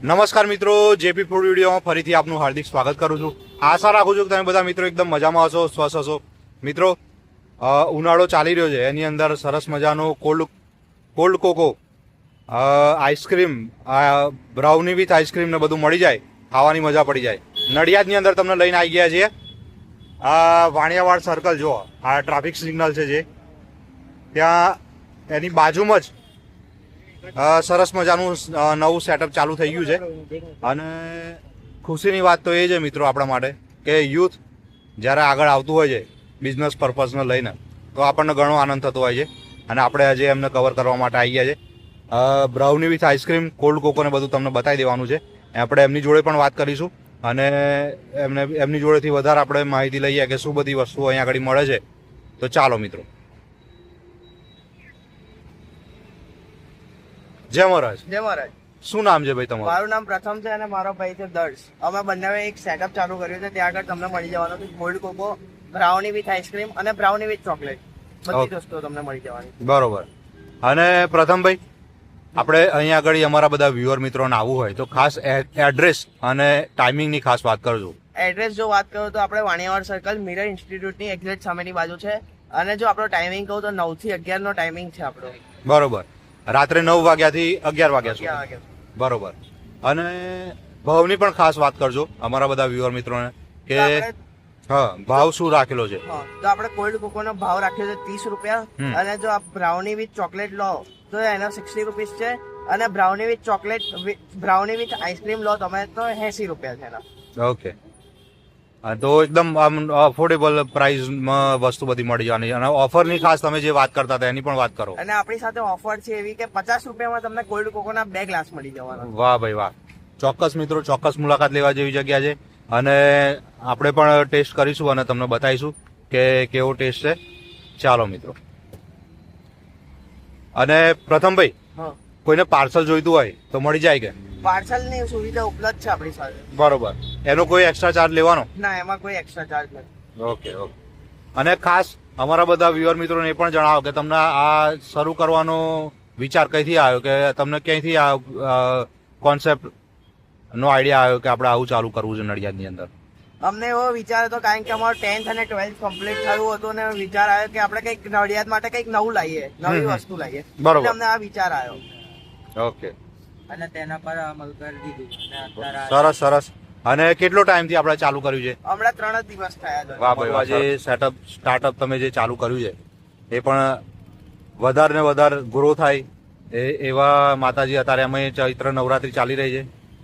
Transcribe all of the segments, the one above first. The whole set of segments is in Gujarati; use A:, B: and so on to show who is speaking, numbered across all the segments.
A: નમસ્કાર મિત્રો, જેપી ફૂડ વિડીયોમાં ફરીથી આપનું હાર્દિક સ્વાગત કરું છું. આશા રાખું છું કે તમે બધા મિત્રો એકદમ મજામાં હશો, સ્વસ્થ હશો. મિત્રો, ઉનાળો ચાલી રહ્યો છે, એની અંદર સરસ મજાનો cold cocoa, ice cream, brownie with ice cream ને બધું મળી જાય, ખાવાની મજા પડી જાય. નડિયાદની અંદર તમને લઈને આવી ગયા છીએ. આ વાણિયાવાડ સર્કલ જો આ ટ્રાફિક સિગ્નલ છે, જે ત્યાં એની બાજુમાં જ સરસ મજાનું નવું સેટઅપ ચાલુ થઈ ગયું છે. અને ખુશીની વાત તો એ છે મિત્રો આપણા માટે કે યુથ જ્યારે આગળ આવતું હોય છે બિઝનેસ પર્પઝને લઈને, તો આપણને ઘણો આનંદ થતો હોય છે. અને આપણે આજે એમને કવર કરવા માટે આવી ગયા છે. Brownie with ice cream, cold cocoa ને બધું તમને બતાવી દેવાનું છે. આપણે એમની જોડે પણ વાત કરીશું અને એમની જોડેથી વધારે આપણે માહિતી લઈએ કે શું બધી વસ્તુઓ અહીંયા આગળ મળે છે. તો ચાલો મિત્રો. જય મહારાજ.
B: જય મહારાજ.
A: શું નામ છે ભાઈ તમારું?
B: મારું નામ પ્રથમ છે અને મારો ભાઈ છે દર્શ. અમે બંને એક સેટઅપ ચાલુ કર્યું છે. ત્યાં આગળ તમને મળી જવાનું છે cold cocoa, brownie with ice cream અને બ્રાઉની વિથ ચોકલેટ. બધી જ વસ્તુઓ તમને મળી જવાની.
A: બરોબર. અને પ્રથમભાઈ, આપણે અહીંયા આગળ અમારા બધા વ્યુઅર મિત્રોને આવવું હોય તો ખાસ એડ્રેસ અને ટાઈમિંગની ખાસ વાત કરજો.
B: એડ્રેસ જો વાત કરું તો આપણે વાણિયાવાડ સર્કલ મિરર ઇન્સ્ટિટ્યૂટની એક્ઝેક્ટ સામેની બાજુ છે. અને જો આપણો ટાઈમિંગ કહું તો 9 થી 11 નો ટાઈમિંગ છે આપણો.
A: બરોબર. રાત્રે 9 વાગ્યાથી 11 વાગ્યા સુધી. બરોબર. અને ભાવની પણ ખાસ વાત કરજો અમારા બધા વ્યુઅર મિત્રોને કે હા, ભાવ શું રાખેલો છે?
B: તો આપણે કોલ્ડ કોકો નો ભાવ રાખ્યો છે 30 રૂપિયા. અને જો આપ બ્રાઉની વિથ ચોકલેટ લો તો એના 60 રૂપીસ છે. અને brownie with chocolate, brownie with ice cream લો તમે તો 80 રૂપિયા છે એના.
A: ઓકે. તો એકદમ આમ અફોર્ડેબલ પ્રાઇસમાં વસ્તુ બધી મળી જવાની. અને ઓફરની ખાસ તમે જે વાત કરતા હતા એની પણ વાત કરો.
B: અને આપણી સાથે ઓફર છે એવી કે 50 રૂપિયામાં તમને કોલ્ડ કોકોના 2 ગ્લાસ મળી જવાના.
A: વાહ ભાઈ વાહ. ચોક્કસ મિત્રો, ચોક્કસ મુલાકાત લેવા જેવી જગ્યા છે. અને આપણે પણ ટેસ્ટ કરીશું અને તમને બતાવીશું કે કેવો ટેસ્ટ છે. ચાલો મિત્રો. અને પ્રથમભાઈ, કોઈને પાર્સલ જોઈતું હોય તો મળી જાય કે?
B: પાર્સલ ની સુવિધા ઉપલબ્ધ છે આપણી સાથે.
A: બરોબર. એનો કોઈ એક્સ્ટ્રા ચાર્જ લેવાનો?
B: ના, એમાં કોઈ એક્સ્ટ્રા ચાર્જ નથી.
A: Okay okay. અને ખાસ અમારા બધા વ્યુઅર મિત્રોને એ પણ જણાવો કે તમને આ શરૂ કરવાનો વિચાર કઈથી આવ્યો, કે તમને ક્યાંયથી આ કોન્સેપ્ટ નો આઈડિયા આવ્યો કે આપણે આવું ચાલુ કરવું છે નડિયાદની અંદર?
B: અમને એવો વિચાર હતો કારણ કે અમારું 10th અને 12th કમ્પ્લીટ થયું હતું અને વિચાર આવ્યો કે આપણે કંઈક નડિયાદ માટે કંઈક નવું લાવીએ, નવી વસ્તુ લાવીએ.
A: બરોબર.
B: અમને આ વિચાર આવ્યો.
A: ઓકે.
B: અને તેના પર અમલ કરી દીધું.
A: સરસ સરસ. અને કેટલો ટાઈમ થી આપણે ચાલુ કર્યું છે?
B: હમણાં 3 જ દિવસ થયા છે.
A: વાહ ભાઈ વાહ. જે સ્ટાર્ટઅપ તમે જે ચાલુ કર્યું છે એ પણ વધારે ને વધારે ગ્રો થાય એવા માતાજી, અત્યારે અમે ચૈત્ર નવરાત્રી ચાલી રહી છે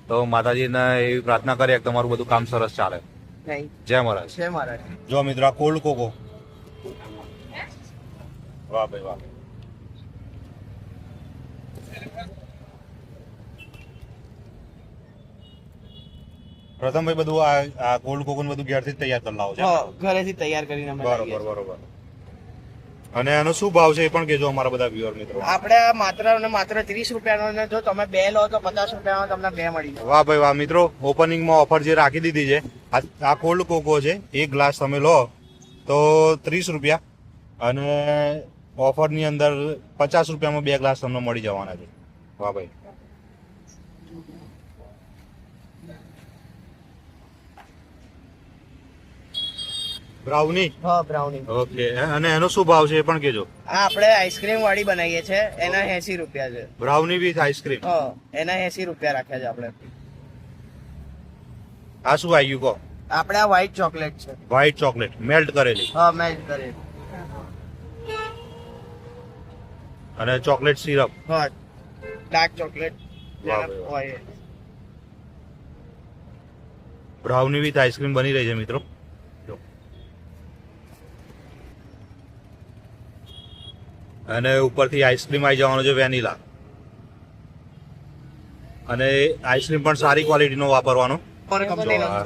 A: તો માતાજીને એવી પ્રાર્થના કરીએ કે તમારું બધું કામ સરસ ચાલે. જય મહારાજ.
B: જય મહારાજ.
A: જો મિત્રો, આ કોલ્ડ કોકો. વાહ ભાઈ વાહ. પ્રથમભાઈ, બધું આ કોલ્ડ કોકો ને બધું ઘરેથી તૈયાર કરી લાવો છો?
B: ઘરેથી તૈયાર કરીને અમે લાવીએ છીએ.
A: બરોબર. અને એનો શું ભાવ છે એ પણ કહેજો અમારા બધા વ્યુઅર મિત્રો.
B: આપણે માત્ર 30 રૂપિયાનો, ને જો તમે 2 લો તો 50 રૂપિયામાં તમને 2 મળી જાય.
A: વાહ ભાઈ વાહ. મિત્રો, ઓપનિંગમાં ઓફર જે રાખી દીધી છે, આ કોલ્ડ કોકો છે, એક ગ્લાસ તમે લો તો 30 રૂપિયા અને ઓફરની અંદર 50 રૂપિયામાં 2 ગ્લાસ તમને મળી જવાના છે. વાહ ભાઈ. બ્રાઉની.
B: હા, બ્રાઉની.
A: ઓકે. અને એનો શું ભાવ છે એ પણ કહેજો.
B: આ આપણે આઈસ્ક્રીમ વાળી બનાવીએ છીએ, એના 80 રૂપિયા છે.
A: Brownie with ice cream.
B: હા, એના 80 રૂપિયા રાખ્યા છે આપણે.
A: આ શું આવી ગયું કહો?
B: આપણે આ વ્હાઈટ ચોકલેટ છે.
A: વ્હાઈટ ચોકલેટ મેલ્ટ કરેલી.
B: હા, મેલ્ટ કરેલી.
A: અને ચોકલેટ સિરપ.
B: હા, dark chocolate.
A: Brownie with ice cream બની રહી છે મિત્રો. અને ઉપરથી આઈસ્ક્રીમ આવી જવાનો છે વેનીલા. અને આઈસ્ક્રીમ પણ સારી ક્વોલિટીનો વાપરવાનો.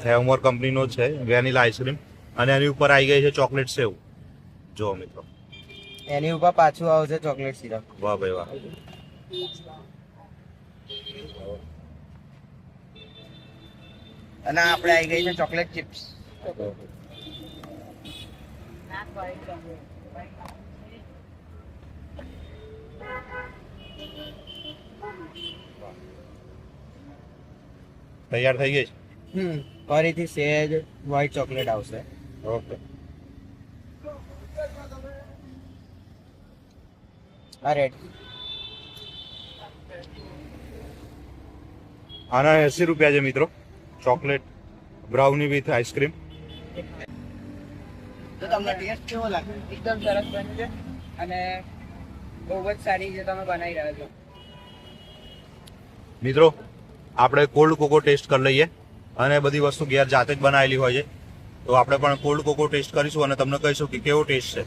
A: હેવમોર કંપનીનો છે વેનીલા આઈસ્ક્રીમ. અને એની ઉપર આવી ગઈ છે ચોકલેટ સેવ. જો મિત્રો,
B: એની ઉપર પાછું આવશે ચોકલેટ સિરપ.
A: વાહ ભાઈ વાહ.
B: અને આપણે આવી ગઈ છે ચોકલેટ ચિપ્સ.
A: તૈયાર થઈ ગઈ છે.
B: ફરીથી સેજ વ્હાઈટ ચોકલેટ આવશે.
A: ઓકે.
B: આ રેડ.
A: આના 80 રૂપિયા છે મિત્રો. Chocolate brownie with ice cream.
B: તો તમને ટેસ્ટ કેવો લાગે?
C: એકદમ સરસ બન્યું છે અને બહુ જ સારી રીતે તમે બનાવી રહ્યા છો.
A: મિત્રો આપણે કોલ્ડ કોકો ટેસ્ટ કરી લઈએ અને બધી વસ્તુ ઘેર જાતે જ બનાવેલી હોય છે તો આપણે પણ કોલ્ડ કોકો ટેસ્ટ કરીશું અને તમને કહીશું કે કેવો ટેસ્ટ છે.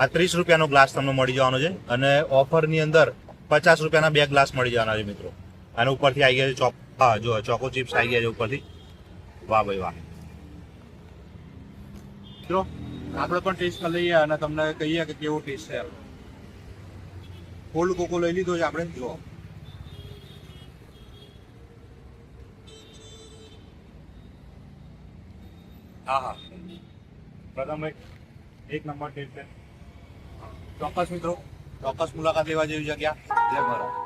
A: આ 30 રૂપિયાનો ગ્લાસ તમને મળી જવાનો છે અને ઓફરની અંદર 50 રૂપિયાના 2 ગ્લાસ મળી જવાના છે મિત્રો. અને ઉપરથી આવી ગયા છે હા જો ચોકો ચિપ્સ આવી ગયા છે ઉપરથી. વાહ ભાઈ વાહ. મિત્રો આપણે પણ ટેસ્ટ કરી લઈએ અને તમને કહીએ કે કેવો ટેસ્ટ છે. કોલ્ડ કોકો લઈ લીધો છે આપણે. જો હા હા પ્રથમ એક નંબર ટેસ્ટ છે. ચોક્કસ મિત્રો ચોક્કસ મુલાકાત લેવા જેવી જગ્યા. જય ભારત.